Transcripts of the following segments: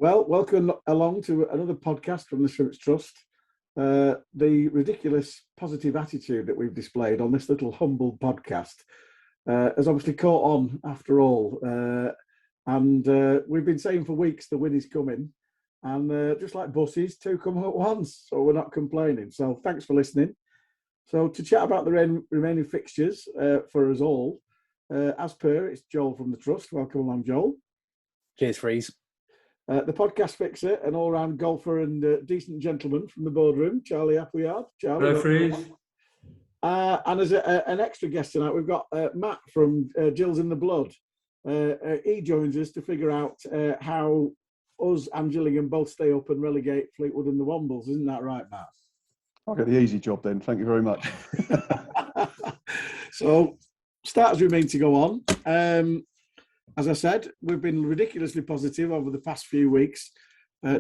Well, welcome along to another podcast from the Shrimps Trust. The ridiculous positive attitude that we've displayed on this little humble podcast has obviously caught on after all. And we've been saying for weeks the win is coming. And just like buses, two come at once. So we're not complaining. So thanks for listening. So to chat about the remaining fixtures for us all, as per, it's Joel from the Trust. Welcome along, Joel. Cheers, Freeze. The podcast fixer, an all-round golfer and decent gentleman from the boardroom, Charlie Appleyard. Charlie, hello, Freeze. And as an extra guest tonight, we've got Matt from GillsInTheBlood. He joins us to figure out how us and Gillingham both stay up and relegate Fleetwood and the Wombles. Isn't that right, Matt? I'll get the easy job then. Thank you very much. So, start as we mean to go on. As I said, we've been ridiculously positive over the past few weeks,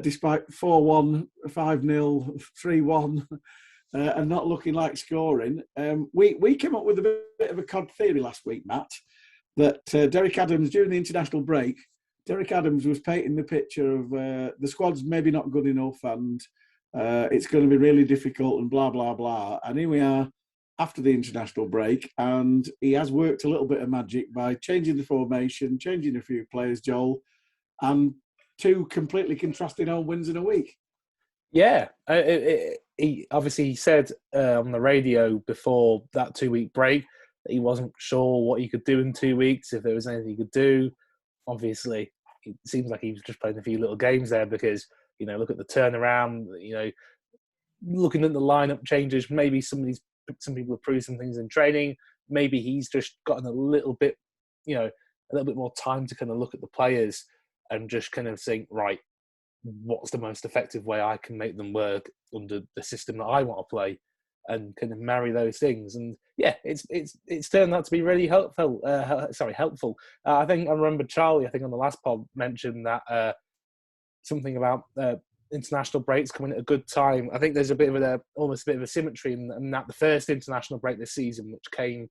despite 4-1, 5-0, 3-1, and not looking like scoring. We came up with a bit of a cod theory last week, Matt, that Derek Adams, during the international break, Derek Adams was painting the picture of the squad's maybe not good enough and it's going to be really difficult and blah, blah, blah. And here we are after the international break, and he has worked a little bit of magic by changing the formation, changing a few players, Joel, and two completely contrasting home wins in a week. Yeah, he obviously said on the radio before that 2-week break that he wasn't sure what he could do in 2 weeks, if there was anything he could do. Obviously, it seems like he was just playing a few little games there because, look at the turnaround, looking at the lineup changes, maybe some people have proved some things in training. Maybe he's just gotten a little bit more time to kind of look at the players and just kind of think, right, what's the most effective way I can make them work under the system that I want to play, and kind of marry those things. And yeah, it's turned out to be really helpful. I think I remember Charlie, on the last pod, mentioned that something about international breaks coming at a good time. I think there's almost a bit of a symmetry in that the first international break this season, which came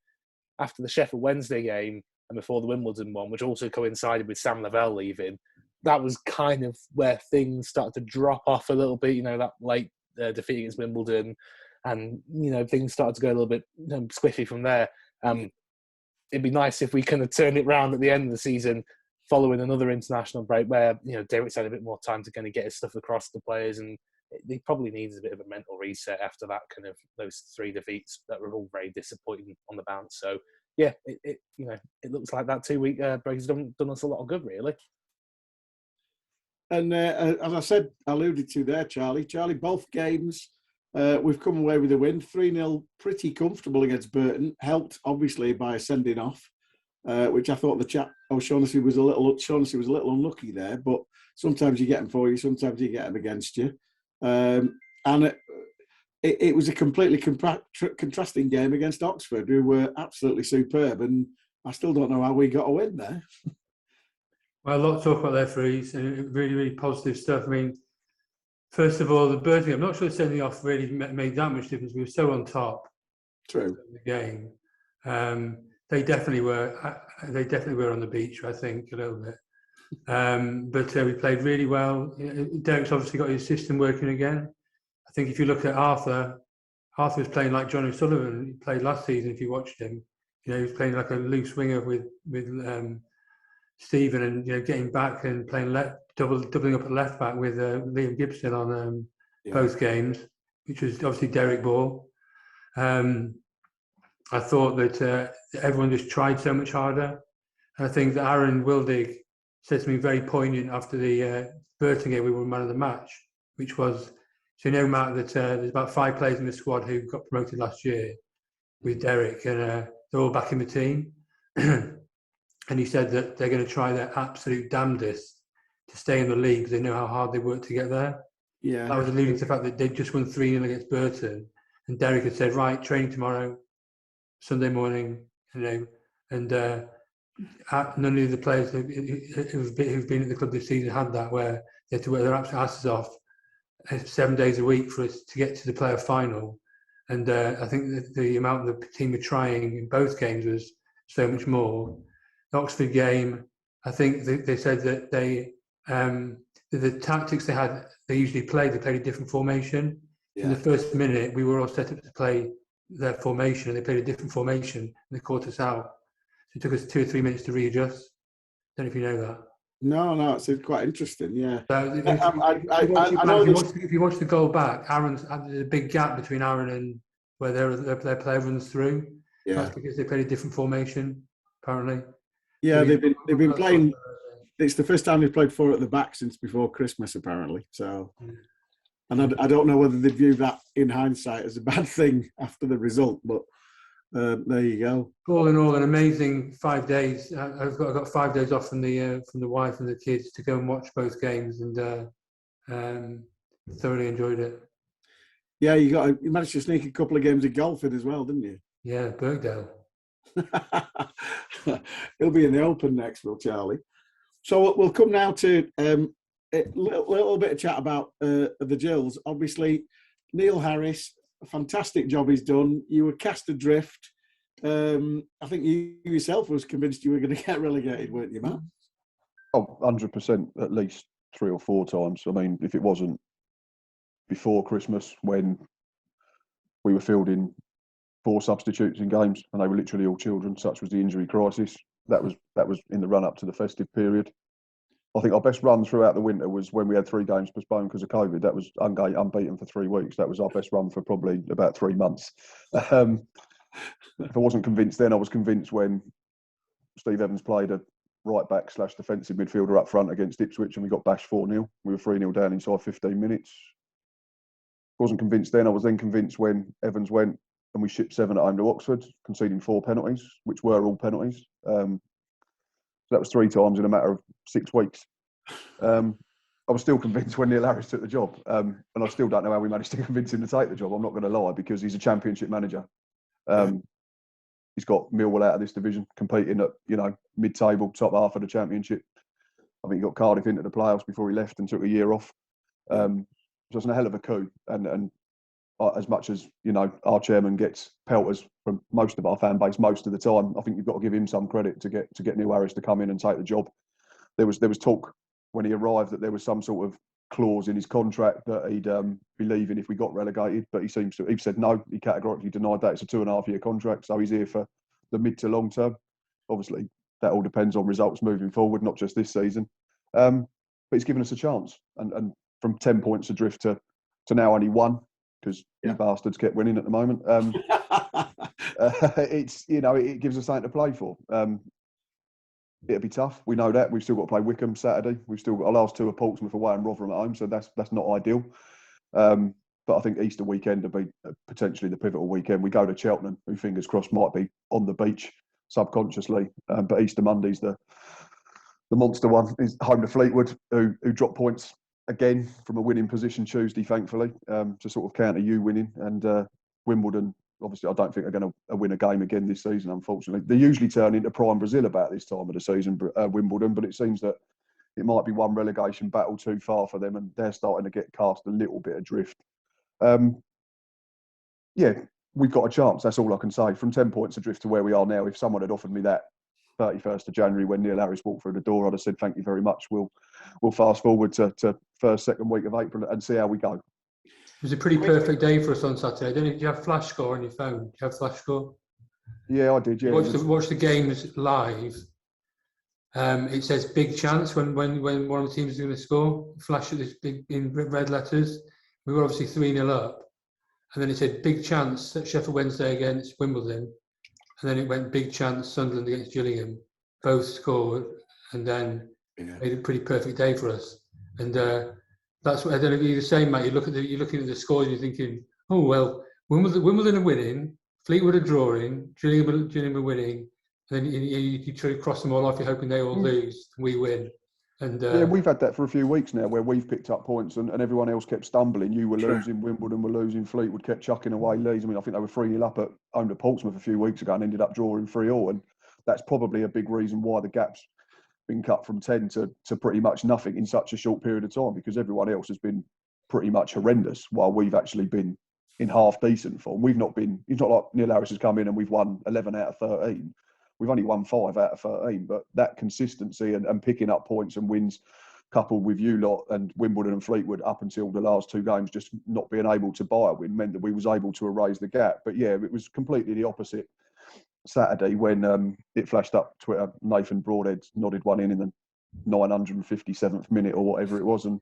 after the Sheffield Wednesday game and before the Wimbledon one, which also coincided with Sam Lavelle leaving, that was kind of where things started to drop off a little bit, that late defeat against Wimbledon, and things started to go a little bit squiffy from there. It'd be nice if we kind of turned it around at the end of the season following another international break where, Derek's had a bit more time to kind of get his stuff across to players, and he probably needs a bit of a mental reset after that kind of those 3 defeats that were all very disappointing on the bounce. So yeah, it looks like that 2-week break has done us a lot of good, really. And as I said, alluded to there, Charlie, both games we've come away with a win. 3-0, pretty comfortable against Burton, helped obviously by a sending off. Which I thought the chap O'Shaughnessy was a little unlucky there, but sometimes you get them for you, sometimes you get them against you. And it was a completely contrasting game against Oxford, who were absolutely superb, and I still don't know how we got a win there. Well, a lot to talk about there, Freeze, and really, really positive stuff. I mean, first of all, the Burton game, I'm not sure sending off really made that much difference. We were so on top. True. Of the game. They definitely were on the beach, I think, a little bit. But we played really well. Derek's obviously got his system working again. I think if you look at Arthur was playing like John O'Sullivan. He played last season, if you watched him. He was playing like a loose winger with Stephen, and getting back and playing doubling up at left back with Liam Gibson on both games, which was obviously Derek ball. I thought that everyone just tried so much harder. And I think that Aaron Wildig said something very poignant after the Burton game. We were man of the match, which was, so Matt, that there's about 5 players in the squad who got promoted last year with Derek, and they're all back in the team. And he said that they're going to try their absolute damnedest to stay in the league because they know how hard they worked to get there. Yeah, that was alluding to the fact that they just won 3-0 against Burton, and Derek had said, right, training tomorrow, Sunday morning, and none of the players who've been at the club this season had that, where they had to work their absolute asses off 7 days a week for us to get to the playoff final. And I think that the amount the team were trying in both games was so much more. The Oxford game, I think they said that they the tactics they usually played a different formation. In the first minute, we were all set up to play their formation, and they played a different formation, and they caught us out. So it took us 2 or 3 minutes to readjust. Don't know if you know that. No, it's quite interesting. Yeah. So if you watch the goal back, there's a big gap between Aaron and where their player runs through. Yeah. That's because they played a different formation, apparently. Yeah, So they've been playing. It's the first time they've played 4 at the back since before Christmas, apparently. So, and I don't know whether they view that in hindsight as a bad thing after the result, but there you go. All in all, an amazing 5 days. I've got 5 days off from the wife and the kids to go and watch both games, and thoroughly enjoyed it. Yeah, you managed to sneak a couple of games of golf in as well, didn't you? Yeah, Birkdale. He'll be in the Open next, will Charlie? So we'll come now to a little bit of chat about the Gills. Obviously, Neil Harris, a fantastic job he's done. You were cast adrift. I think you yourself was convinced you were going to get relegated, weren't you, Matt? Oh, 100%, at least 3 or 4 times. I mean, if it wasn't before Christmas when we were fielding 4 substitutes in games and they were literally all children, such was the injury crisis. That was in the run-up to the festive period. I think our best run throughout the winter was when we had 3 games postponed because of COVID. That was unbeaten for 3 weeks. That was our best run for probably about 3 months. If I wasn't convinced then, I was convinced when Steve Evans played a right-back / defensive midfielder up front against Ipswich and we got bashed 4-0. We were 3-0 down inside 15 minutes. Wasn't convinced then. I was then convinced when Evans went and we shipped 7 at home to Oxford, conceding 4 penalties, which were all penalties. So that was 3 times in a matter of 6 weeks. I was still convinced when Neil Harris took the job, and I still don't know how we managed to convince him to take the job. I'm not going to lie, because he's a championship manager. He's got Millwall out of this division, competing at mid-table, top half of the championship. I think he got Cardiff into the playoffs before he left and took a year off. So it's a hell of a coup, and as much as our chairman gets pelters from most of our fan base most of the time, I think you've got to give him some credit to get Neil Harris to come in and take the job. There was talk when he arrived that there was some sort of clause in his contract that he'd be leaving if we got relegated, but he said no. He categorically denied that. It's a 2.5-year contract, so he's here for the mid to long term. Obviously, that all depends on results moving forward, not just this season. But he's given us a chance, and from 10 points adrift to now only 1, because you bastards kept winning at the moment. It gives us something to play for. It'll be tough. We know that. We've still got to play Wickham Saturday. We've still got our last 2 at Portsmouth away and Rotherham at home, so that's not ideal. But I think Easter weekend will be potentially the pivotal weekend. We go to Cheltenham, who fingers crossed might be on the beach subconsciously. But Easter Monday's the monster one. Is home to Fleetwood, who dropped points again from a winning position Tuesday, thankfully, to sort of counter you winning. And Wimbledon, obviously, I don't think they're going to win a game again this season, unfortunately. They usually turn into prime Brazil about this time of the season, Wimbledon, but it seems that it might be one relegation battle too far for them, and they're starting to get cast a little bit adrift. We've got a chance, that's all I can say. From 10 points adrift to where we are now, if someone had offered me that 31st of January when Neil Harris walked through the door, I'd have said, thank you very much. We'll fast forward to first, second week of April and see how we go. It was a pretty perfect day for us on Saturday. Do you have Flash Score on your phone? Do you have Flash Score? Yeah, I did. Yeah. Watch the games live. It says big chance when one of the teams is going to score. Flash at this big in red letters. We were obviously 3-0 up, and then it said big chance at Sheffield Wednesday against Wimbledon, and then it went big chance Sunderland against Gillingham. Both scored, and then made a pretty perfect day for us. And that's what I don't know if you're the same, mate. You're looking at the scores and you're thinking, oh well, Wimbledon are winning, Fleetwood are drawing, Gillingham are winning, and then you try to cross them all off. You're hoping they all lose, we win. And we've had that for a few weeks now, where we've picked up points and everyone else kept stumbling. You were losing, Wimbledon were losing, Fleetwood kept chucking away leads. I mean, I think they were 3-0 up at home to Portsmouth a few weeks ago and ended up drawing 3-3, and that's probably a big reason why the gap's been cut from 10 to pretty much nothing in such a short period of time, because everyone else has been pretty much horrendous while we've actually been in half decent form. It's not like Neil Harris has come in and we've won 11 out of 13. We've only won 5 out of 13, but that consistency and picking up points and wins coupled with you lot and Wimbledon and Fleetwood up until the last two games, just not being able to buy a win meant that we was able to erase the gap. But yeah, it was completely the opposite Saturday when it flashed up Twitter. Nathan Broadhead nodded one in the 957th minute or whatever it was, and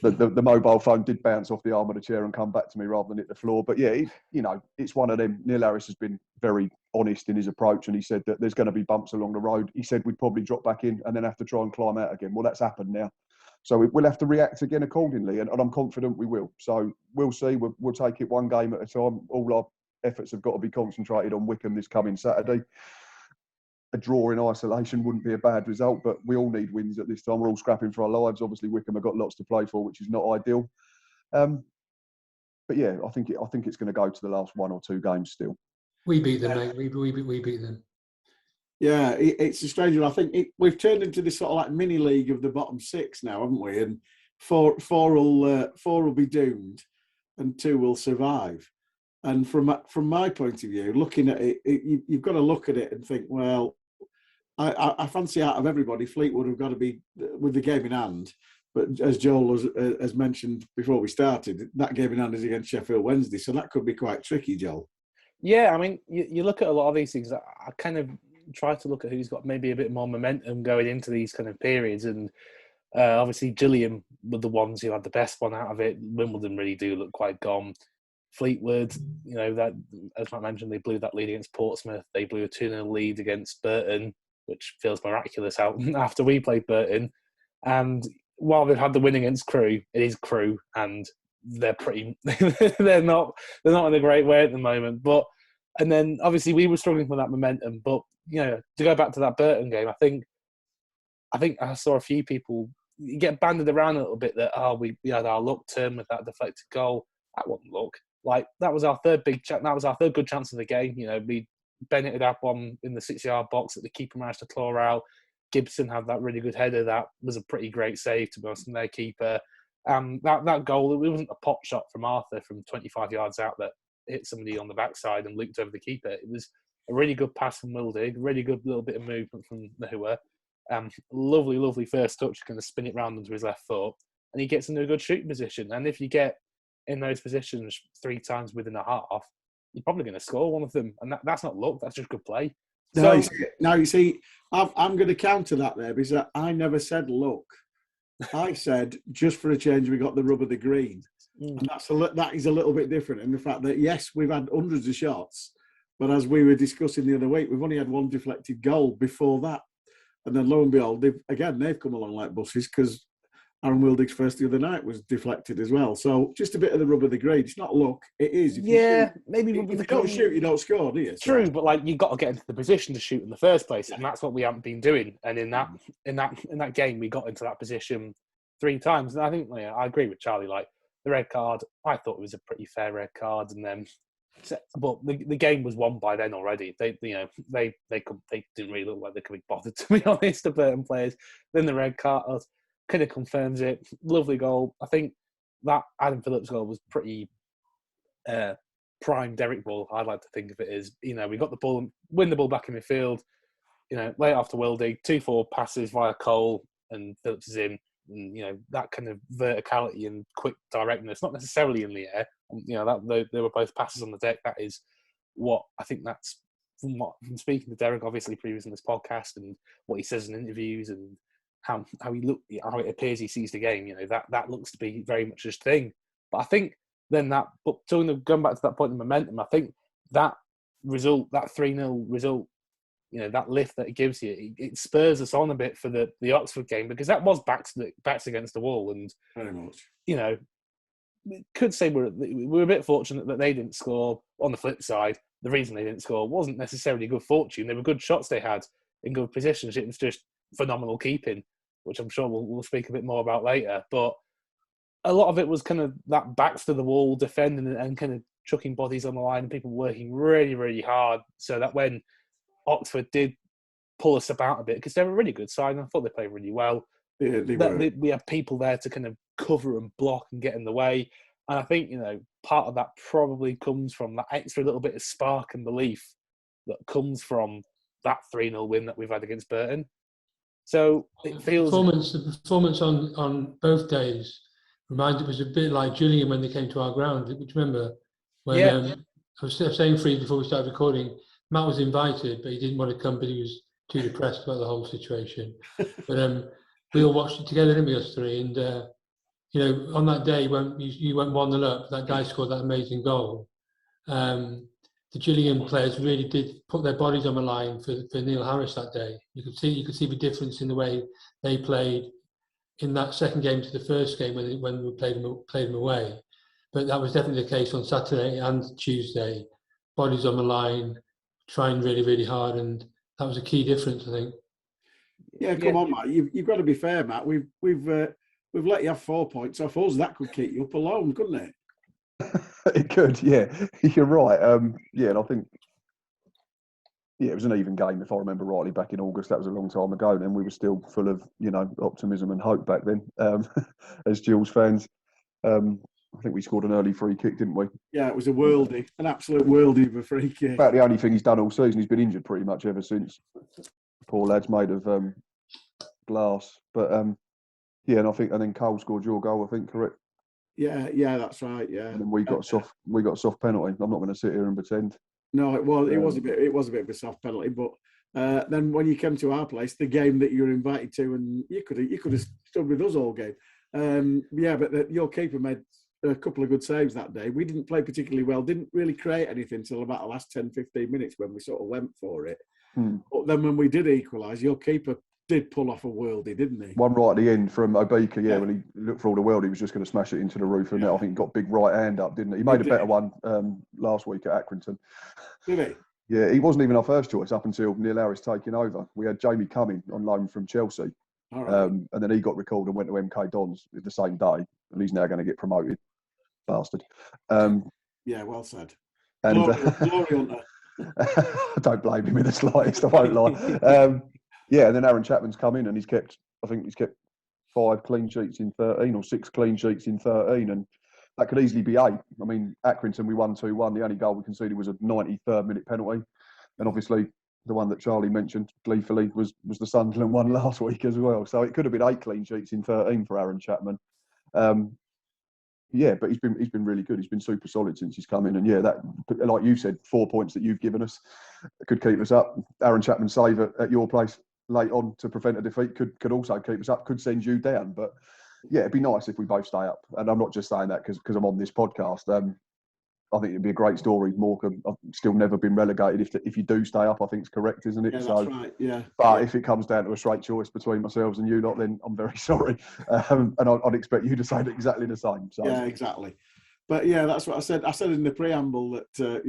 the mobile phone did bounce off the arm of the chair and come back to me rather than hit the floor. But yeah, it's one of them. Neil Harris has been very honest in his approach, and he said that there's going to be bumps along the road. He said we'd probably drop back in and then have to try and climb out again. Well, that's happened now. So we'll have to react again accordingly, and I'm confident we will. So we'll see. We'll take it one game at a time. All our efforts have got to be concentrated on Wycombe this coming Saturday. A draw in isolation wouldn't be a bad result, but we all need wins at this time. We're all scrapping for our lives. Obviously, Wycombe have got lots to play for, which is not ideal. But yeah, I think it's going to go to the last one or two games still. We beat them, mate. We beat them. Yeah, it's a strange one. I think we've turned into this sort of like mini league of the bottom six now, haven't we? And four will be doomed, and two will survive. And from my point of view, looking at it, you've got to look at it and think, well, I fancy out of everybody, Fleetwood have got to be with the game in hand. But as Joel has mentioned before we started, that game in hand is against Sheffield Wednesday, so that could be quite tricky, Joel. Yeah, I mean, you look at a lot of these things. I kind of try to look at who's got maybe a bit more momentum going into these kind of periods, and obviously Gillingham were the ones who had the best one out of it. Wimbledon really do look quite gone. Fleetwood, that as Matt mentioned, they blew that lead against Portsmouth. They blew a 2-0 lead against Burton, which feels miraculous out after we played Burton. And while they've had the win against Crewe, it is Crewe, and they're pretty. they're not in a great way at the moment. And then obviously we were struggling for that momentum. But to go back to that Burton game, I think I saw a few people get banded around a little bit that we had our luck turn with that deflected goal. That wasn't luck. Like that was our third big that was our third good chance of the game. Bennett had one in the 6-yard box that the keeper managed to claw out. Gibson had that really good header. That was a pretty great save, to be honest, from their keeper. That goal, it wasn't a pot shot from Arthur from 25 yards out that hit somebody on the backside and looped over the keeper. It was a really good pass from Wildig, really good little bit of movement from Nahua. Lovely, lovely first touch, kind of spin it round onto his left foot. And he gets into a good shooting position. And if you get in those positions 3 times within a half, you're probably going to score one of them. And that's not luck, that's just good play. Now you see, I'm going to counter that there because I never said luck. I said just for a change we got the rub of the green, and that is a little bit different in the fact that yes, we've had hundreds of shots, but as we were discussing the other week, we've only had one deflected goal before that, and then lo and behold, they've come along like buses because Aaron Wildig's first the other night was deflected as well. So just a bit of the rub of the grade. It's not luck. It is. If you don't shoot, you don't score, do you? True, but you've got to get into the position to shoot in the first place, and that's what we haven't been doing. And in that game, we got into that position 3 times. And I think I agree with Charlie. The red card, I thought it was a pretty fair red card, and then, but the game was won by then already. They didn't really look like they could be bothered, to be honest, the Burton players. Then the red card kind of confirms it. Lovely goal. I think that Adam Phillips goal was pretty prime Derek ball. I'd like to think of it as, we got the ball, win the ball back in midfield, lay it off to Wildig, 2-4 passes via Cole, and Phillips is in. And, that kind of verticality and quick directness, not necessarily in the air. That they were both passes on the deck. That is what I think. That's from speaking to Derek, obviously previous in this podcast, and what he says in interviews, and how it appears he sees the game. That looks to be very much his thing. But I think then going back to that point of momentum, I think that result, that 3-0 result, that lift that it gives you, it spurs us on a bit for the Oxford game, because that was backs against the wall, and very much. We could say we're a bit fortunate that they didn't score. On the flip side, the reason they didn't score wasn't necessarily good fortune. They were good shots they had in good positions. It was just phenomenal keeping, which I'm sure we'll speak a bit more about later. But a lot of it was kind of that backs to the wall, defending and kind of chucking bodies on the line, and people working really, really hard, so that when Oxford did pull us about a bit, because they were a really good side, and I thought they played really well. Yeah, we have people there to kind of cover and block and get in the way. And I think, part of that probably comes from that extra little bit of spark and belief that comes from that 3-0 win that we've had against Burton. So it feels the performance on both days reminded was a bit like Gillingham when they came to our ground. Which remember when I was saying Freez before we started recording, Matt was invited, but he didn't want to come because he was too depressed about the whole situation. But we all watched it together, didn't we, us three? And you know, on that day when you went 1-0 up, that guy scored that amazing goal. The Gillingham players really did put their bodies on the line for Neil Harris that day. You could see the difference in the way they played in that second game to the first game when we played them away. But that was definitely the case on Saturday and Tuesday. Bodies on the line, trying really, really hard, and that was a key difference, I think. Yeah, come on, Matt. You've got to be fair, Matt. We've let you have 4 points off us. That could keep you up alone, couldn't it? It could, yeah. You're right. And I think, it was an even game, if I remember rightly, back in August. That was a long time ago, and we were still full of, optimism and hope back then, as Gills fans. I think we scored an early free kick, didn't we? Yeah, it was a worldie, an absolute worldie of a free kick. About the only thing he's done all season. He's been injured pretty much ever since. Poor lad's made of glass. But, and then Cole scored your goal, I think, correct? Yeah, that's right. Yeah, and then we got a soft penalty. I'm not going to sit here and pretend. No, it was a bit of a soft penalty, but then when you came to our place, the game that you were invited to, and you could have stood with us all game. But your keeper made a couple of good saves that day. We didn't play particularly well, didn't really create anything until about the last 10-15 minutes when we sort of went for it. But then when we did equalise, your keeper did pull off a worldie, didn't he? One right at the end from Obika, when he looked for all the world, he was just going to smash it into the roof. And I think he got big right hand up, didn't he? He made a better one last week at Accrington. Did he? Yeah, he wasn't even our first choice up until Neil Harris taking over. We had Jamie Cumming on loan from Chelsea. All right. And then he got recalled and went to MK Dons the same day. And he's now going to get promoted. Bastard. Yeah, well said. And Glory Hunter. I don't blame him in the slightest, I won't lie. And then Aaron Chapman's come in and he's kept 5 clean sheets in 13 or 6 clean sheets in 13, and that could easily be 8. I mean, Accrington, we won 2-1. The only goal we conceded was a 93rd minute penalty. And obviously, the one that Charlie mentioned gleefully was the Sunderland one last week as well. So it could have been 8 clean sheets in 13 for Aaron Chapman. But he's been really good. He's been super solid since he's come in. And that, like you said, 4 points that you've given us could keep us up. Aaron Chapman's save at your place late on to prevent a defeat could also keep us up, could send you down. But it'd be nice if we both stay up. And I'm not just saying that because I'm on this podcast. I think it'd be a great story. Morecambe, I've still never been relegated. If you do stay up, I think it's correct, isn't it? Yeah, that's right. Yeah. But if it comes down to a straight choice between myself and you lot, then I'm very sorry. And I'd expect you to say exactly the same. So. Yeah, exactly. But that's what I said. I said in the preamble that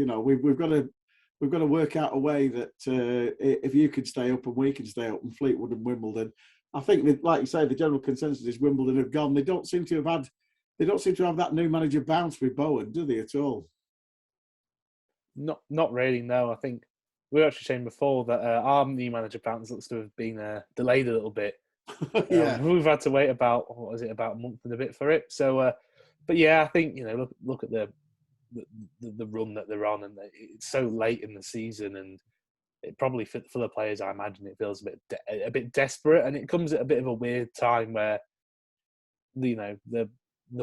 we've got to work out a way that if you could stay up and we can stay up, and Fleetwood and Wimbledon, I think that, like you say, the general consensus is Wimbledon have gone. They don't seem to have that new manager bounce with Bowen, do they at all? Not really. No, I think we were actually saying before that our new manager bounce looks to have been delayed a little bit. We've had to wait about a month and a bit for it. So, but I think look at the run that they're on, and it's so late in the season, and it probably for the players, I imagine it feels a bit desperate, and it comes at a bit of a weird time where the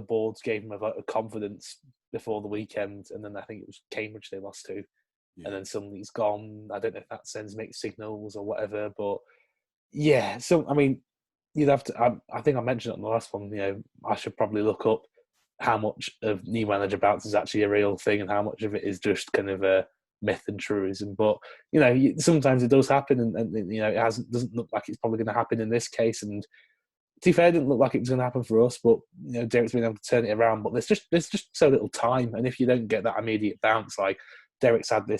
boards gave them a confidence before the weekend, and then I think it was Cambridge they lost to, and then suddenly it's gone. I don't know if that sends mixed signals or whatever, but so I mean, you'd have to. I think I mentioned it on the last one. I should probably look up how much of new manager bounce is actually a real thing and how much of it is just kind of a myth and truism. But sometimes it does happen, and it doesn't look like it's probably going to happen in this case. And to be fair, it didn't look like it was going to happen for us, but Derek's been able to turn it around. But there's just so little time, and if you don't get that immediate bounce, like Derek's had a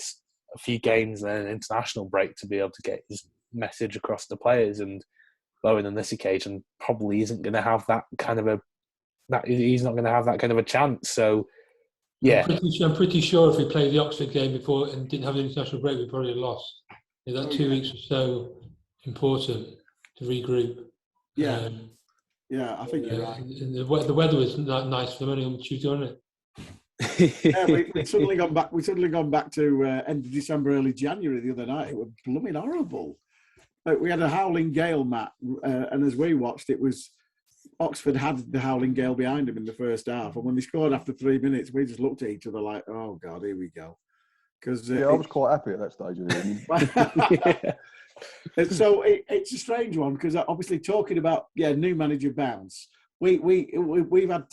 few games and then an international break to be able to get his message across to players, and Bowen on this occasion probably isn't going to have that kind of he's not going to have that kind of a chance. So, I'm pretty sure if we played the Oxford game before and didn't have an international break, we probably lost. That 2 weeks was so important to regroup. I think you're right. The weather was nice for them only on Tuesday, wasn't it? We'd suddenly gone back. We suddenly gone back to end of December, early January the other night. It was blooming horrible. we had a howling gale, Matt, and as we watched, it was Oxford had the howling gale behind them in the first half, and when they scored after 3 minutes, we just looked at each other like, "Oh God, here we go." Because I was quite happy at that stage of the evening. And so it's a strange one because obviously talking about new manager bounce, we've had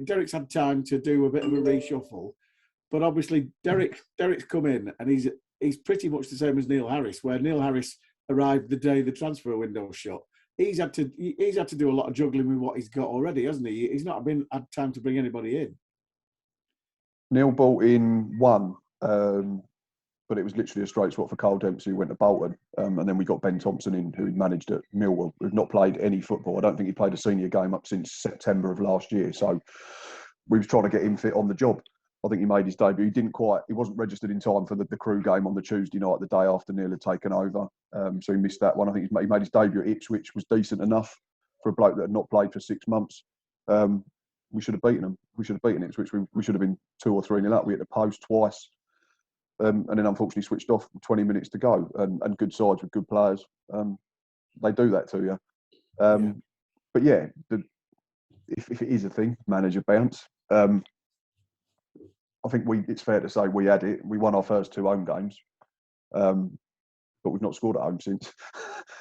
Derek's had time to do a bit of a reshuffle, but obviously Derek's come in and he's pretty much the same as Neil Harris, where Neil Harris arrived the day the transfer window shut. He's had to do a lot of juggling with what he's got already, hasn't he? He's not had time to bring anybody in. Neil brought in one, but it was literally a straight swap for Carl Dempsey, who went to Bolton. And then we got Ben Thompson in, who managed at Millwall, who'd not played any football. I don't think he played a senior game up since September of last year. So we was trying to get him fit on the job. I think he made his debut. He wasn't registered in time for the Crew game on the Tuesday night, the day after Neil had taken over. So he missed that one. I think he made his debut at Ipswich, was decent enough for a bloke that had not played for 6 months. We should have beaten them. We should have beaten Ipswich. We should have been 2 or 3-0 up. We hit the post twice. And then unfortunately switched off with 20 minutes to go. And good sides with good players. They do that to you. But yeah, if it is a thing, manager bounce. I think it's fair to say we had it. We won our first 2 home games, but we've not scored at home since,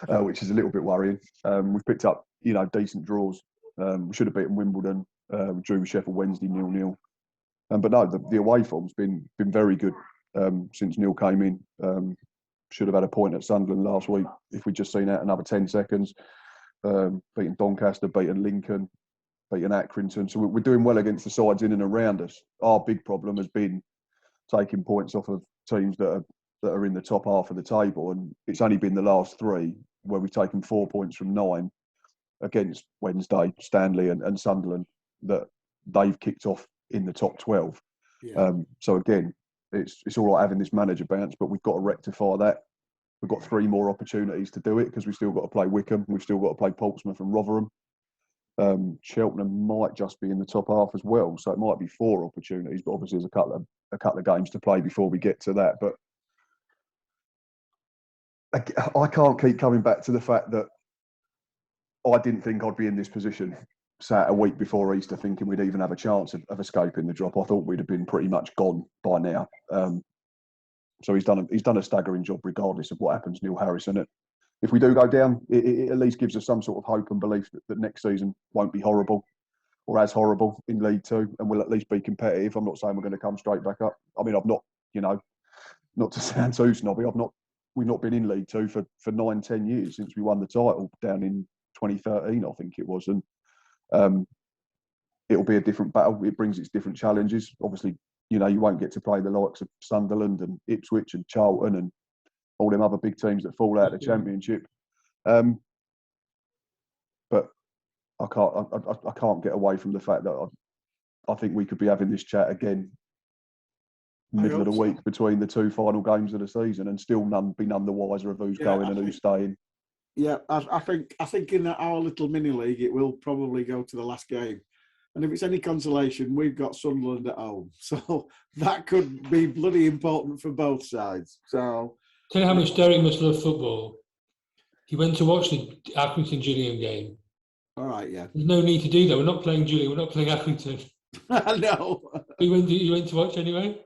which is a little bit worrying. We've picked up, decent draws. We should have beaten Wimbledon. We drew with Sheffield Wednesday 0-0. But no, the away form's been very good since Neil came in. Should have had a point at Sunderland last week if we'd just seen out another 10 seconds. Beating Doncaster, beating Lincoln, beating Accrington. So we're doing well against the sides in and around us. Our big problem has been taking points off of teams that are in the top half of the table, and it's only been the last 3 where we've taken 4 points from 9 against Wednesday, Stanley and Sunderland, that they've kicked off in the top 12. So again, it's all right having this manager bounce, but we've got to rectify that. We've got 3 more opportunities to do it because we've still got to play Wickham, we've still got to play Portsmouth and Rotherham. Cheltenham might just be in the top half as well, so it might be 4 opportunities. But obviously, there's a couple of games to play before we get to that. But I can't keep coming back to the fact that I didn't think I'd be in this position sat a week before Easter thinking we'd even have a chance of escaping the drop. I thought we'd have been pretty much gone by now. So he's done a staggering job regardless of what happens, Neil Harris, and if we do go down, it at least gives us some sort of hope and belief that next season won't be horrible or as horrible in League Two, and we'll at least be competitive. I'm not saying we're going to come straight back up. I mean, I've not, not to sound too snobby, we've not been in League Two for 9-10 years since we won the title down in 2013, I think it was, and it'll be a different battle. It brings its different challenges. Obviously, you won't get to play the likes of Sunderland and Ipswich and Charlton and all them other big teams that fall out of the Championship. But I can't get away from the fact that I think we could be having this chat again middle of the week between the 2 final games of the season and still be none the wiser of who's going and who's staying. Yeah, I think in our little mini league it will probably go to the last game. And if it's any consolation, we've got Sunderland at home. So that could be bloody important for both sides. So tell you how much Derek must love football. He went to watch the Accrington-Gillingham game. All right, yeah. There's no need to do that. We're not playing Gillingham. We're not playing Accrington. I know. He went to watch anyway.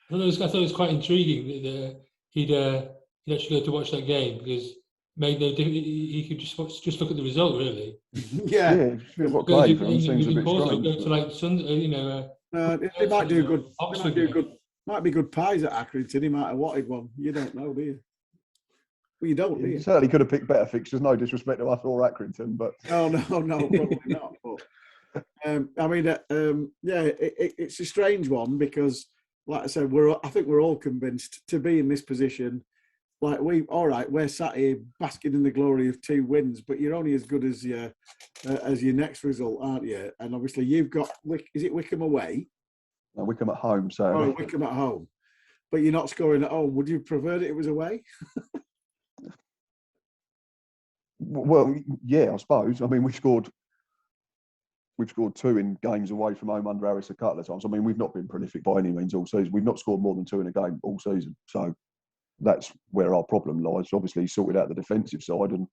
I thought it was quite intriguing that he'd actually go to watch that game because made no difference. He could just look at the result, really. Yeah. What played for him seems a bit strange. Go to like they might do good. Oxford might be good pies at Accrington. He might have wanted one. You don't know, do you? Well, you don't, do you? Certainly could have picked better fixtures. No disrespect to us or Accrington, but no, probably not. But I mean, it's a strange one because, like I said, I think we're all convinced to be in this position. Like we're sat here basking in the glory of 2 wins, but you're only as good as your next result, aren't you? And obviously you've got is it Wickham away? No, Wickham at home. So Wickham at home, but you're not scoring at home. Would you prefer that it was away? Well, yeah, I suppose. I mean, we've scored 2 in games away from home under Harris a couple of times. I mean, we've not been prolific by any means all season. We've not scored more than 2 in a game all season. So that's where our problem lies. Obviously, he sorted out the defensive side, and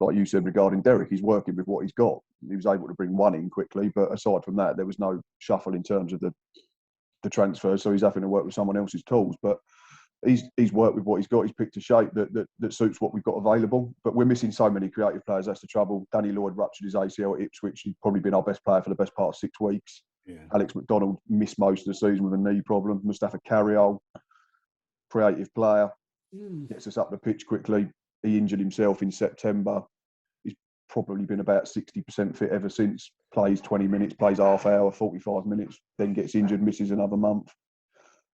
like you said regarding Derek, he's working with what he's got. He was able to bring one in quickly, but aside from that, there was no shuffle in terms of the transfers, so he's having to work with someone else's tools. But he's worked with what he's got. He's picked a shape that suits what we've got available. But we're missing so many creative players. That's the trouble. Danny Lloyd ruptured his ACL at Ipswich. He's probably been our best player for the best part of 6 weeks. Yeah. Alex McDonald missed most of the season with a knee problem. Mustafa Carriol, creative player, gets us up the pitch quickly. He injured himself in September. He's probably been about 60% fit ever since. Plays 20 minutes, plays half hour, 45 minutes, then gets injured, misses another month.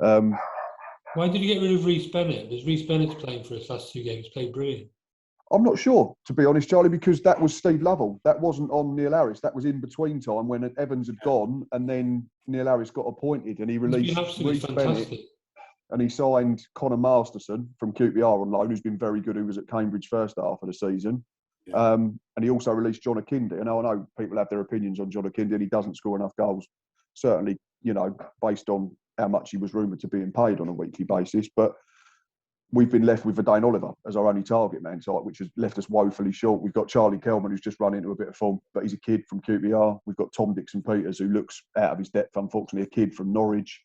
Why did you get rid of Reece Bennett? Because Reece Bennett's playing for us last 2 games, played brilliant. I'm not sure, to be honest, Charlie, because that was Steve Lovell. That wasn't on Neil Harris. That was in between time when Evans had gone and then Neil Harris got appointed and he released Reece Bennett. And he signed Connor Masterson from QPR on loan, who's been very good, who was at Cambridge first half of the season. Yeah. And he also released John Akinde. And I know people have their opinions on John Akinde and he doesn't score enough goals. Certainly, based on how much he was rumoured to being paid on a weekly basis. But we've been left with Vadaine Oliver as our only target man site, which has left us woefully short. We've got Charlie Kelman, who's just run into a bit of form, but he's a kid from QPR. We've got Tom Dixon-Peters, who looks out of his depth, unfortunately, a kid from Norwich.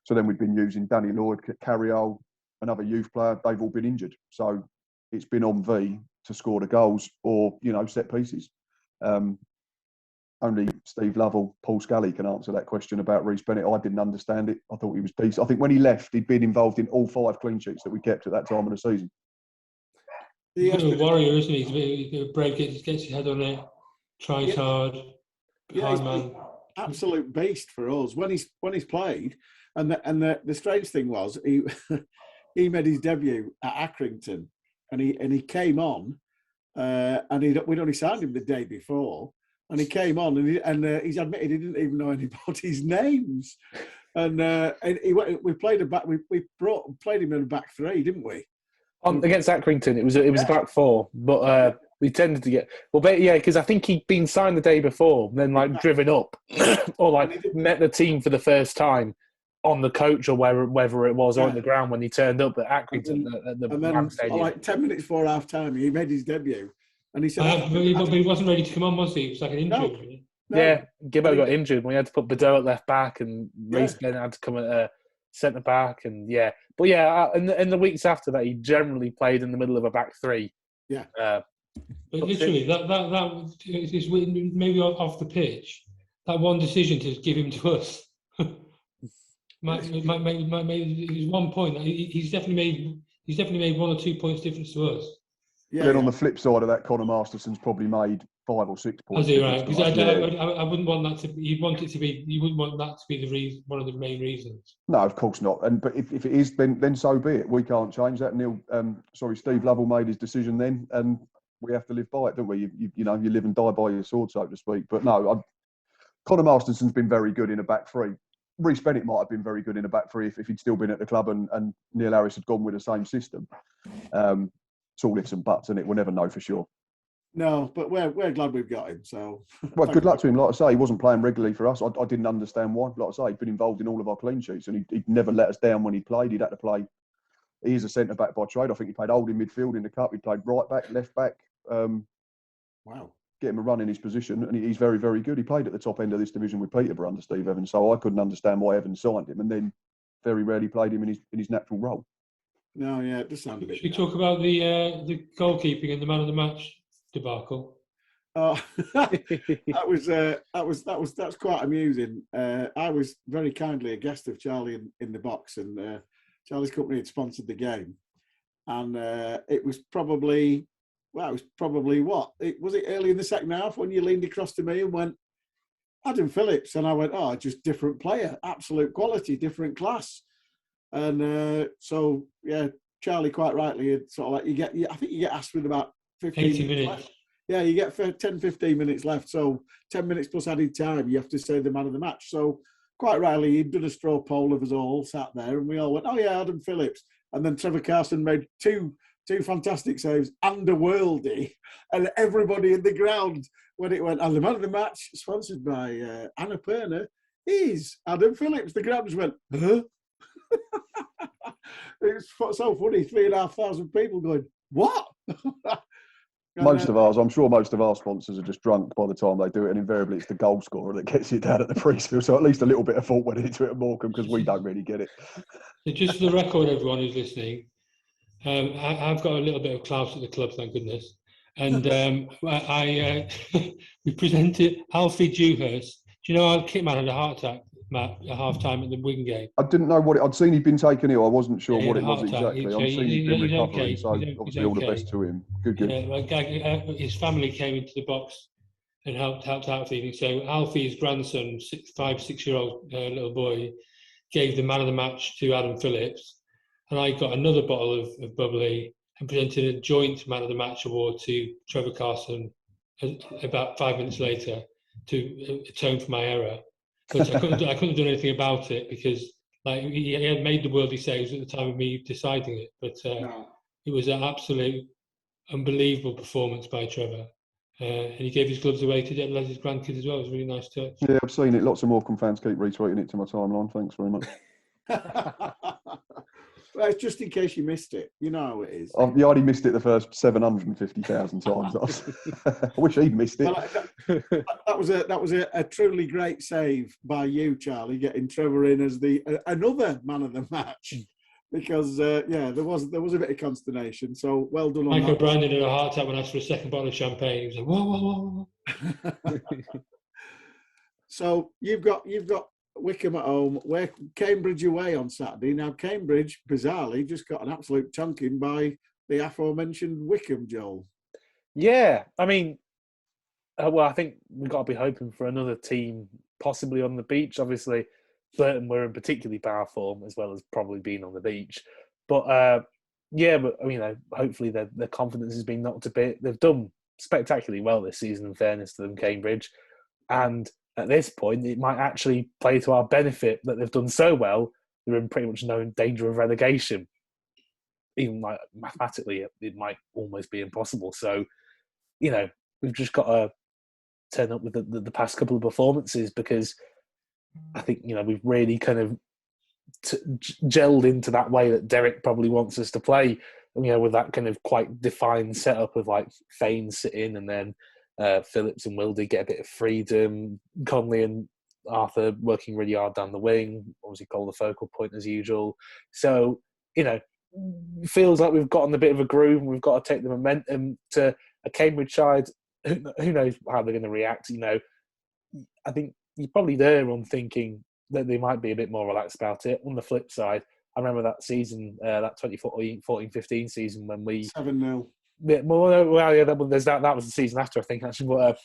So then we've been using Danny Lloyd, Carriol, another youth player. They've all been injured. So it's been on V to score the goals or, set pieces. Only Steve Lovell, Paul Scully can answer that question about Reece Bennett. I didn't understand it. I thought he was decent. I think when he left, he'd been involved in all 5 clean sheets that we kept at that time of the season. He's a warrior, isn't he? He's a brave, gets his head on it, tries hard, hard man. Absolute beast for us. When he's played, and the strange thing was he made his debut at Accrington, and he came on, and we'd only signed him the day before. And he came on, and he's admitted he didn't even know anybody's names. And we played played him in a back 3, didn't we? Against Accrington, it was a back 4, but we tended to get because I think he'd been signed the day before, and then driven up, or met the team for the first time on the coach or whether it was on the ground when he turned up at Accrington at the and stadium. 10 minutes before half time, he made his debut. And he said, but he wasn't ready to come on, was he? It was like an injury. No. Yeah, Gibbo got injured. We had to put Bedell at left back, and Reece Bennett had to come at centre back. And in the weeks after that, he generally played in the middle of a back 3. Yeah. But literally, that is maybe off the pitch. That one decision to give him to us might is 1 point. He's definitely made 1 or 2 points difference to us. Yeah, then on the flip side of that, Connor Masterson's probably made 5 or 6 points. Has he, right? Because I wouldn't want that to. You wouldn't want that to be the reason, one of the main reasons. No, of course not. But if it is, then so be it. We can't change that. Steve Lovell made his decision then, and we have to live by it, don't we? You live and die by your sword, so to speak. But no, Connor Masterson's been very good in a back 3. Reece Bennett might have been very good in a back 3 if he'd still been at the club and Neil Harris had gone with the same system. It's all ifs and buts, and we'll never know for sure. No, but we're glad we've got him. So, well, good luck to him. Like I say, he wasn't playing regularly for us. I didn't understand why. Like I say, he'd been involved in all of our clean sheets, and he'd never let us down when he played. He'd had to play. He is a centre back by trade. I think he played holding midfield in the cup. He played right back, left back. Wow. Get him a run in his position, and he's very, very good. He played at the top end of this division with Peterborough under Steve Evans, so I couldn't understand why Evans signed him, and then very rarely played him in his natural role. No, yeah, it does sound a bit. Should we talk about the goalkeeping and the man of the match debacle? Oh, that's quite amusing. I was very kindly a guest of Charlie in the box, and Charlie's company had sponsored the game, and it was probably what? Was it early in the second half when you leaned across to me and went, Adam Phillips, and I went, oh, just different player, absolute quality, different class. And so, Charlie quite rightly, it's sort of like I think you get asked with about 15 minutes left. Yeah, you get 10, 15 minutes left. So 10 minutes plus added time, you have to say the man of the match. So quite rightly, he'd done a straw poll of us all sat there, and we all went, oh yeah, Adam Phillips. And then Trevor Carson made two fantastic saves and a worldie, and everybody in the ground when it went, and the man of the match, sponsored by Anna Perner, is Adam Phillips. The ground just went, huh? It's so funny, 3,500 people going, what? Most of ours, I'm sure most of our sponsors are just drunk by the time they do it, and invariably it's the goal scorer that gets it down at the Priestfield. So at least a little bit of thought went into it at Morecambe, because we don't really get it. So just for the record, everyone who's listening, I've got a little bit of clout at the club, thank goodness. And we presented Alfie Dewhurst. Do you know our kit man had a heart attack, Matt, at half time at the Wigan game? I didn't know what I'd seen. He'd been taken ill. I wasn't sure what it was attack. exactly. I've seen he'd been recovering, okay. so obviously all the best to him. Good. His family came into the box and helped out for the evening. So Alfie's grandson, 6-year-old little boy, gave the man of the match to Adam Phillips, and I got another bottle of bubbly and presented a joint man of the match award to Trevor Carson about 5 minutes later to atone for my error. But I couldn't have done anything about it, because he had made the worldly saves at the time of me deciding it. But it was an absolute unbelievable performance by Trevor. And he gave his gloves away to his grandkids as well. It was a really nice touch. Yeah, I've seen it. Lots of Morecambe fans keep retweeting it to my timeline. Thanks very much. Well, it's just in case you missed it. You know how it is. I've already missed it the first 750,000 times. I wish he'd missed it. That was a truly great save by you, Charlie, getting Trevor in as the another man of the match. Because there was a bit of consternation. So well done on Michael that. Brandon had a heart attack when I asked for a second bottle of champagne. He was like, whoa. So you've got Wickham at home, where Cambridge away on Saturday. Now Cambridge, bizarrely, just got an absolute chunking by the aforementioned Wickham, Joel. Yeah, I mean, I think we've got to be hoping for another team possibly on the beach. Obviously, Burton were in particularly bad form, as well as probably being on the beach. But hopefully their confidence has been knocked a bit. They've done spectacularly well this season, in fairness to them, Cambridge. And at this point, it might actually play to our benefit that they've done so well. They're in pretty much no danger of relegation. Even like mathematically, it might almost be impossible. So, we've just got to turn up with the past couple of performances, because I think, we've really kind of gelled into that way that Derek probably wants us to play, with that kind of quite defined setup of like Fane sitting, and then Phillips and Wildy get a bit of freedom. Conley and Arthur working really hard down the wing. Obviously, Cole the focal point as usual. So, feels like we've gotten a bit of a groove, and we've got to take the momentum to a Cambridge side. Who knows how they're going to react? I think you're probably there on thinking that they might be a bit more relaxed about it. On the flip side, I remember that season, that 2014-15 season when we 7-0. Yeah, that was the season after, I think, actually. But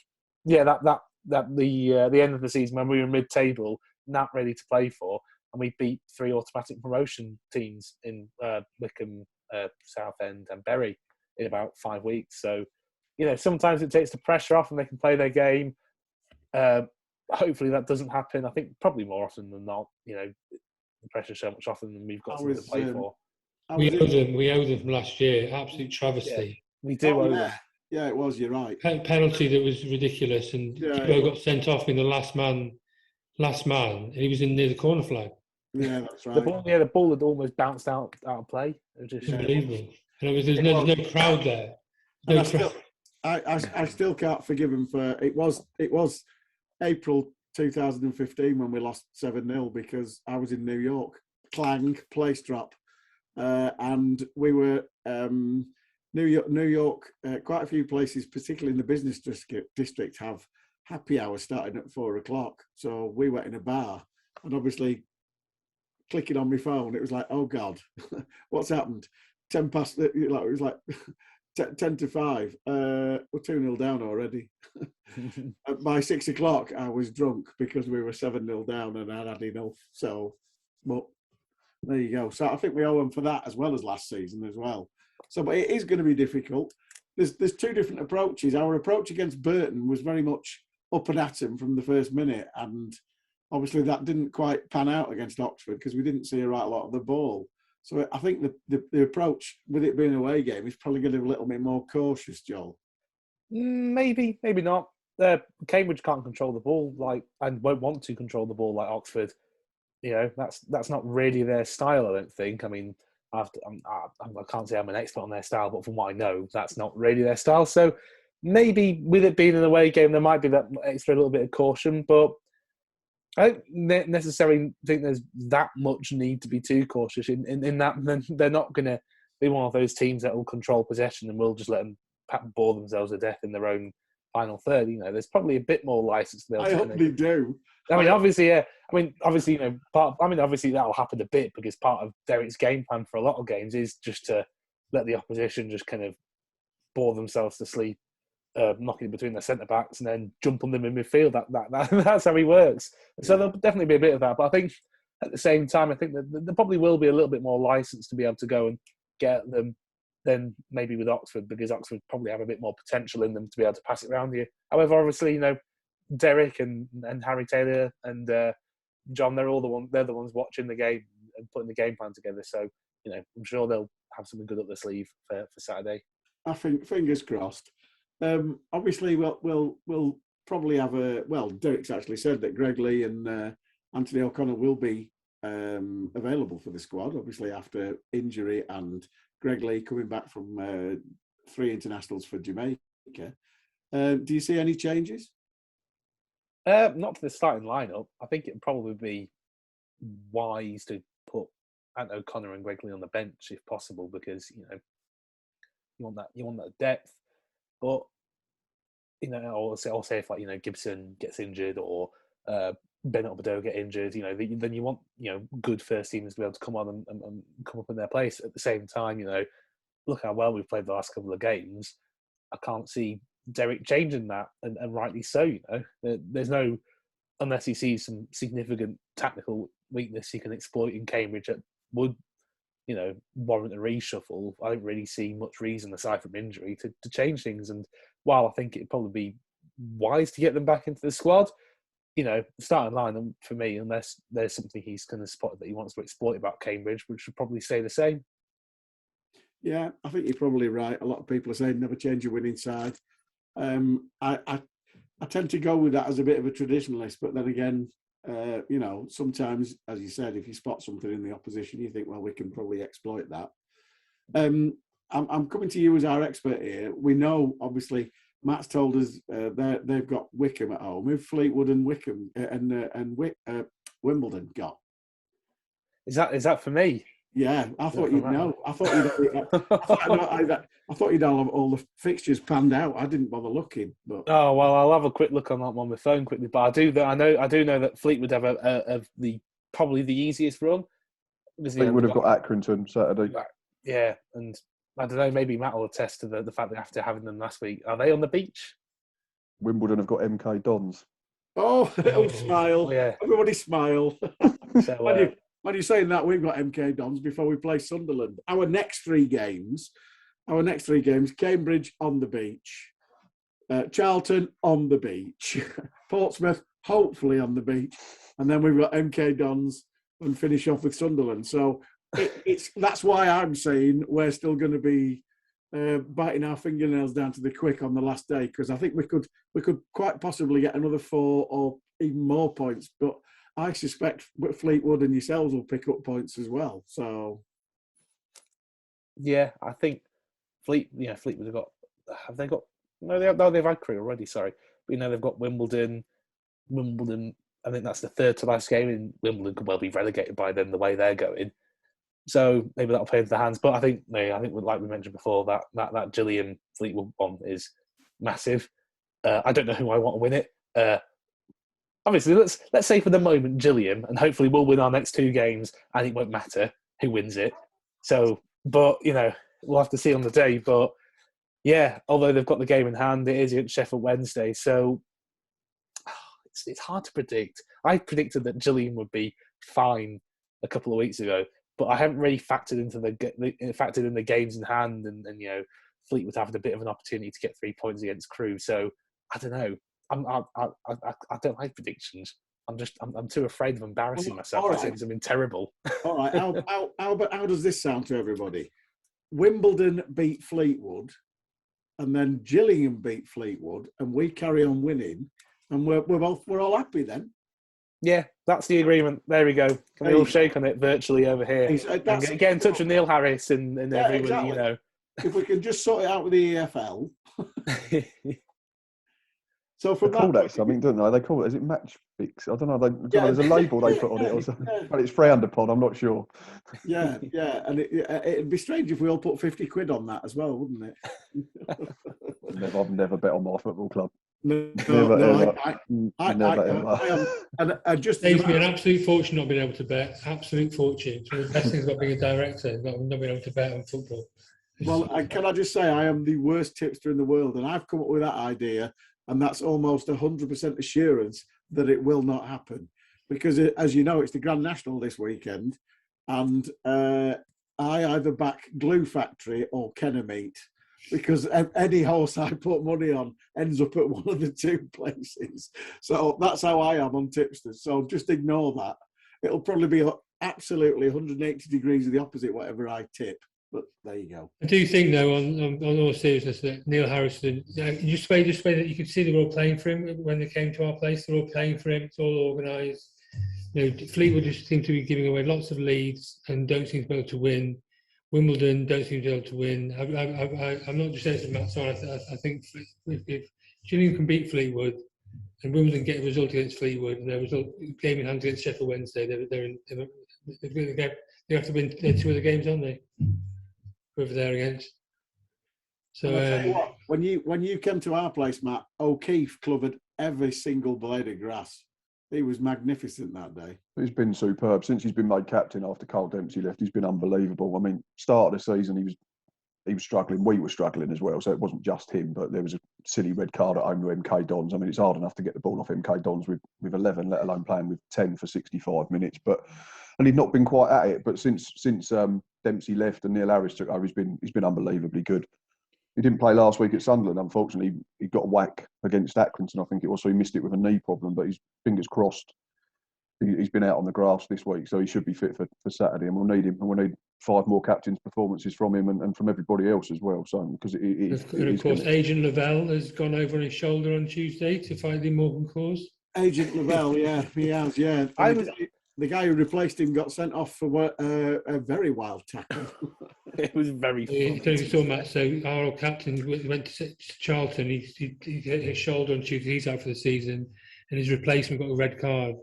the end of the season when we were mid-table, not ready to play for, and we beat 3 automatic promotion teams in Wickham, Southend, and Bury in about 5 weeks. So, sometimes it takes the pressure off and they can play their game. Hopefully that doesn't happen. I think probably more often than not, the pressure's so much often than we've got something to play for. We owe them from last year. Absolute travesty. Yeah, we do owe them. Yeah, it was. You're right. Penalty that was ridiculous, and Joe got sent off in the last man, and he was in near the corner flag. Yeah, that's right. The ball had almost bounced out of play. It was just unbelievable. And there's no crowd there. I still can't forgive him for it. Was April 2015 when we lost 7-0 because I was in New York. Clang, place drop. And we were New York. Quite a few places, particularly in the business district, have happy hours starting at 4:00. So we were in a bar, and obviously, clicking on my phone, it was like, oh God, what's happened? 10 past. It was like 10 to 5. We're 2-0 down already. By 6:00, I was drunk because we were 7-0 down, and I'd had enough. So, but. There you go. So I think we owe them for that as well as last season as well. So, but it is going to be difficult. There's 2 different approaches. Our approach against Burton was very much up and at him from the first minute, and obviously that didn't quite pan out against Oxford because we didn't see a right lot of the ball. So I think the approach with it being an away game is probably going to be a little bit more cautious, Joel. Maybe not. Cambridge can't control the ball and won't want to control the ball like Oxford. that's not really their style. I don't think. I mean, I can't say I'm an expert on their style, but from what I know, that's not really their style. So maybe with it being an away game, there might be that extra little bit of caution, but I don't necessarily think there's that much need to be too cautious in that. They're not going to be one of those teams that will control possession and will just let them bore themselves to death in their own final third. There's probably a bit more license to be able to. I hope they do. I mean, obviously, yeah. I mean, obviously, obviously that'll happen a bit because part of Derrick's game plan for a lot of games is just to let the opposition just kind of bore themselves to sleep, knocking between their centre backs and then jump on them in midfield. That's how he works. So there'll definitely be a bit of that. But I think at the same time, I think that there probably will be a little bit more license to be able to go and get them than maybe with Oxford, because Oxford probably have a bit more potential in them to be able to pass it around you. However, obviously, Derrick and Harry Taylor and John, they're the ones watching the game and putting the game plan together. So, I'm sure they'll have something good up their sleeve for Saturday. I think fingers crossed. Obviously, we'll probably have Derrick's actually said that Greg Lee and Anthony O'Connor will be available for the squad, obviously after injury, and Greg Lee coming back from 3 internationals for Jamaica. Do you see any changes? Not to the starting lineup. I think it'd probably be wise to put Ant O'Connor and Greg Lee on the bench if possible, because you want that depth. But or say if Gibson gets injured or Bennett or Bordeaux get injured, then you want good first teamers to be able to come on and come up in their place. At the same time, look how well we've played the last couple of games. I can't see Derrick changing that, and rightly so. There's no, unless he sees some significant tactical weakness he can exploit in Cambridge that would warrant a reshuffle. I don't really see much reason aside from injury to change things. And while I think it'd probably be wise to get them back into the squad, the starting line for me, unless there's something he's going to spot that he wants to exploit about Cambridge, which should probably stay the same. Yeah, I think you're probably right. A lot of people are saying never change your winning side. I tend to go with that as a bit of a traditionalist, but then again, sometimes, as you said, if you spot something in the opposition, you think, well, we can probably exploit that. I'm coming to you as our expert here. We know, obviously, Matt's told us they've got Wickham at home. Who've Fleetwood and Wickham and Wimbledon got? Is that for me? Yeah, I thought you'd know. I thought you'd have all the fixtures planned out. I didn't bother looking. But oh well, I'll have a quick look on that on my phone quickly. But I do know that Fleetwood have probably the easiest run. Fleetwood have got Accrington Saturday. Yeah, and I don't know. Maybe Matt will attest to the fact that after having them last week, are they on the beach? Wimbledon have got MK Dons. Oh, smile! Oh, yeah, everybody smile. So, when you're saying that, we've got MK Dons before we play Sunderland. Our next three games, Cambridge on the beach, Charlton on the beach, Portsmouth hopefully on the beach, and then we've got MK Dons and finish off with Sunderland. So that's why I'm saying we're still going to be biting our fingernails down to the quick on the last day, because I think we could quite possibly get another 4 or even more points, but I suspect Fleetwood and yourselves will pick up points as well. So, yeah, I think Fleetwood have got. Have they got? No, they've had Crewe already. Sorry, but they've got Wimbledon. I think that's the third to last game, and Wimbledon could well be relegated by them the way they're going. So maybe that'll play into their hands. But I think like we mentioned before, that Gillingham Fleetwood one is massive. I don't know who I want to win it. Obviously, let's say for the moment Gillingham, and hopefully we'll win our next 2 games, and it won't matter who wins it. So, but we'll have to see on the day. But yeah, although they've got the game in hand, it is against Sheffield Wednesday, so it's hard to predict. I predicted that Gillingham would be fine a couple of weeks ago, but I haven't really factored in the games in hand, and Fleetwood having a bit of an opportunity to get 3 points against Crewe. So I don't know. I don't like predictions. I'm too afraid of embarrassing myself. Right. It seems I'm terrible. All right. How does this sound to everybody? Wimbledon beat Fleetwood, and then Gillingham beat Fleetwood, and we carry on winning, and we're all happy then. Yeah, That's the agreement. There we go. Can we all shake on it virtually over here? And get in touch with Neil Harris and everybody, exactly. you know. If we can just sort it out with the EFL. So they call that something, don't they? They call it, is it match fix? I don't know. There's a label they put on it or something. But it's frowned upon, I'm not sure. Yeah. And it'd be strange if we all put 50 quid on that as well, wouldn't it? I've never bet on my football club. No, never, I just saves me an absolute fortune not being able to bet. Absolute fortune. It's one of the best things about being a director, not being able to bet on football. Well, can I just say I am the worst tipster in the world, and I've come up with that idea, and that's almost 100% assurance that it will not happen, because as you know, it's the Grand National this weekend, and I either back Glue Factory or Kennemeat, because any horse I put money on ends up at one of the two places. So that's how I am on tipsters. So just ignore that. It'll probably be absolutely 180 degrees of the opposite whatever I tip. But there you go. I do think, though, on all seriousness, that Neil Harrison, just the way that you could see they were all playing for him when they came to our place. They're all playing for him. It's all organised. You know, Fleetwood just seem to be giving away lots of leads and don't seem to be able to win. Wimbledon don't seem to be able to win. I'm not just saying this to Matt Son. I think if Gillingham can beat Fleetwood and Wimbledon get a result against Fleetwood and their result game in hand against Sheffield Wednesday, they have to win their two other games, aren't they? Whoever they're against. So I'll tell you what, when you came to our place, Matt, O'Keefe covered every single blade of grass. He was magnificent that day. He's been superb since he's been made captain after Carl Dempsey left. He's been unbelievable. I mean, start of the season he was struggling. We were struggling as well, so it wasn't just him. But there was a silly red card at home to MK Dons. I mean, it's hard enough to get the ball off MK Dons with 11, let alone playing with 10 for 65 minutes. And he'd not been quite at it. But since Dempsey left and Neil Harris took over, he's been unbelievably good. He didn't play last week at Sunderland. Unfortunately, he got a whack against Accrington, I think it was, so he missed it with a knee problem. But his fingers crossed. He's been out on the grass this week, so he should be fit for Saturday. And we'll need him. And we'll need 5 more captains' performances from him and from everybody else as well. So because of course, Agent Lavelle has gone over on his shoulder on Tuesday to fight the Morgan cause. Agent Lavelle, yeah, he has, yeah. The guy who replaced him got sent off for a very wild tackle. It was very funny. I don't know if you saw, Matt. So our old captain went to Charlton. He hit his shoulder on Tuesday. He's out for the season, and his replacement got a red card.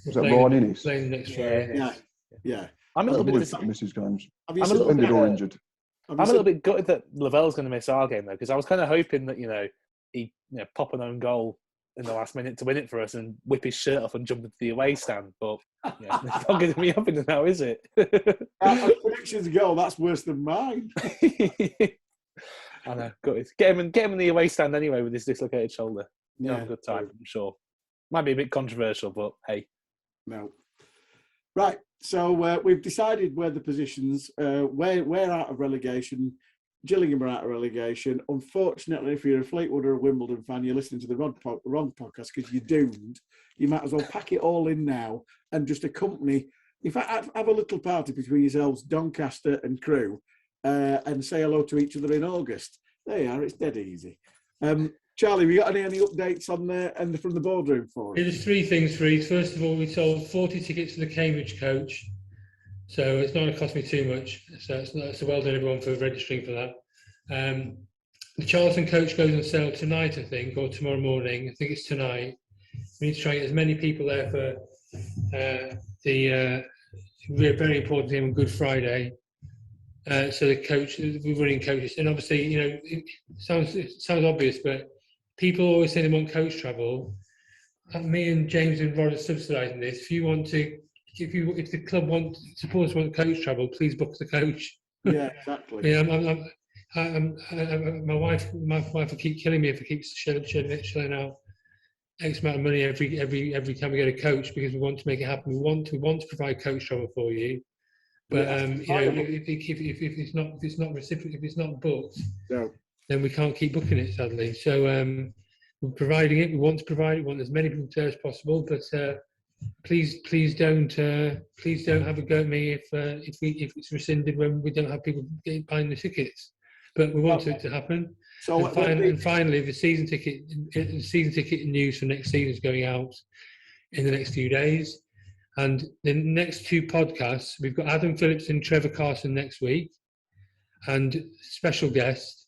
Was that Ryan Innes? Playing the next Friday. Yeah. I'm a little bit misses games. I'm a little bit injured. I'm a little bit gutted that Lavelle's going to miss our game though, because I was kind of hoping that he'd pop an own goal in the last minute to win it for us and whip his shirt off and jump into the away stand. But it's not going to be happening now, is it? Predictions go. That's worse than mine. I know. Good. Get him in the away stand anyway with his dislocated shoulder. Yeah, have a good time. I'm sure. Might be a bit controversial, but hey. No. Right. So we've decided where the positions. We're out of relegation. Gillingham are out of relegation. Unfortunately, if you're a Fleetwood or a Wimbledon fan, you're listening to the wrong podcast because you're doomed. You might as well pack it all in now and just accompany. In fact, have a little party between yourselves, Doncaster and Crewe, and say hello to each other in August. There you are. It's dead easy. Charlie, have you got any updates on and from the boardroom for us? There's 3 things, Freez. First of all, we sold 40 tickets for the Cambridge coach. So it's not going to cost me too much. So well done everyone for registering for that. The Charlton coach goes on sale tonight, I think, or tomorrow morning. I think it's tonight. We need to try and get as many people there for the very important game on Good Friday. So the coach, we're running coaches, and obviously, it sounds obvious, but people always say they want coach travel. Me and James and Rod are subsidising this. If the club supporters want coach travel, please book the coach. Yeah, exactly. My wife will keep killing me if I keep shelling out X amount of money every time we get a coach, because we want to make it happen. We want to provide coach travel for you, but if it's not booked, no, then we can't keep booking it, sadly. So we're providing it. We want to provide it. We want as many people there as possible, but. Please don't have a go at me if it's rescinded when we don't have people buying the tickets. But we want it to happen. So and finally, the season ticket news for next season is going out in the next few days. And the next two podcasts, we've got Adam Phillips and Trevor Carson next week, and special guest,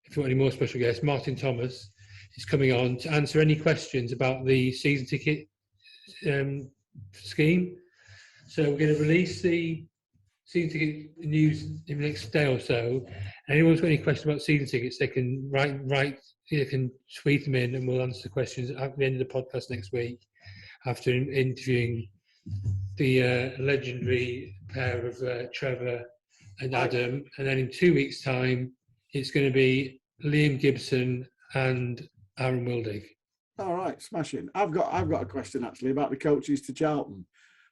if you want any more special guests, Martin Thomas is coming on to answer any questions about the season ticket scheme. So we're going to release the season ticket news in the next day or so. Anyone's got any questions about season tickets, they can write. They can tweet them in, and we'll answer the questions at the end of the podcast next week, after interviewing the legendary pair of Trevor and Adam. And then in 2 weeks' time, it's going to be Liam Gibson and Aaron Wildig. All right, smashing. I've got a question actually about the coaches to Charlton.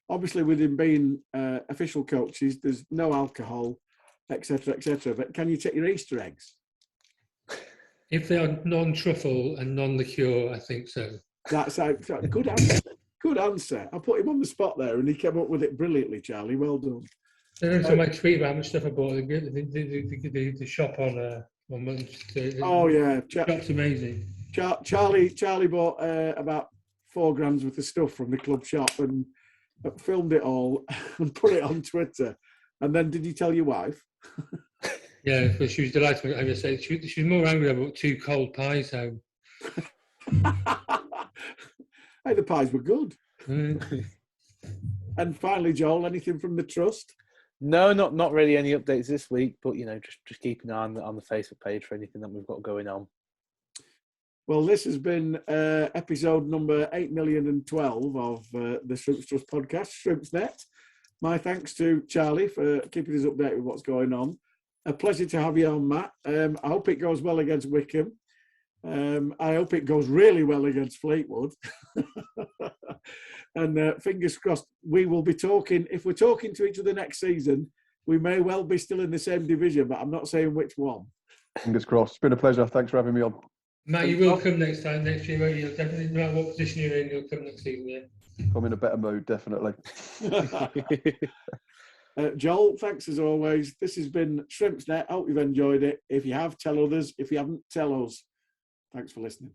Obviously, with him being official coaches, there's no alcohol, etc., etc. But can you take your Easter eggs? If they are non-truffle and non-liqueur, I think so. That's a good answer. Good answer. I put him on the spot there, and he came up with it brilliantly, Charlie. Well done. Every time I tweet about how much stuff I bought, the shop on Oh yeah, shop's amazing. Charlie bought about 4 grams worth of stuff from the club shop and filmed it all and put it on Twitter. And then, did you tell your wife? Yeah, but she was delighted. I would say she was more angry about 2 cold pies home. Hey, the pies were good. And finally, Joel, anything from the trust? No, not really any updates this week, but just keep an eye on the Facebook page for anything that we've got going on. Well, this has been episode number 8,012 of the Shrimps Trust podcast, ShrimpsNet. My thanks to Charlie for keeping us updated with what's going on. A pleasure to have you on, Matt. I hope it goes well against Wickham. I hope it goes really well against Fleetwood. And fingers crossed, we will be talking. If we're talking to each other next season, we may well be still in the same division, but I'm not saying which one. Fingers crossed. It's been a pleasure. Thanks for having me on. Matt, you will come next year, won't you? Definitely, no matter what position you're in, you'll come next season, yeah. I'm in a better mood, definitely. Joel, thanks as always. This has been ShrimpsNet. I hope you've enjoyed it. If you have, tell others. If you haven't, tell us. Thanks for listening.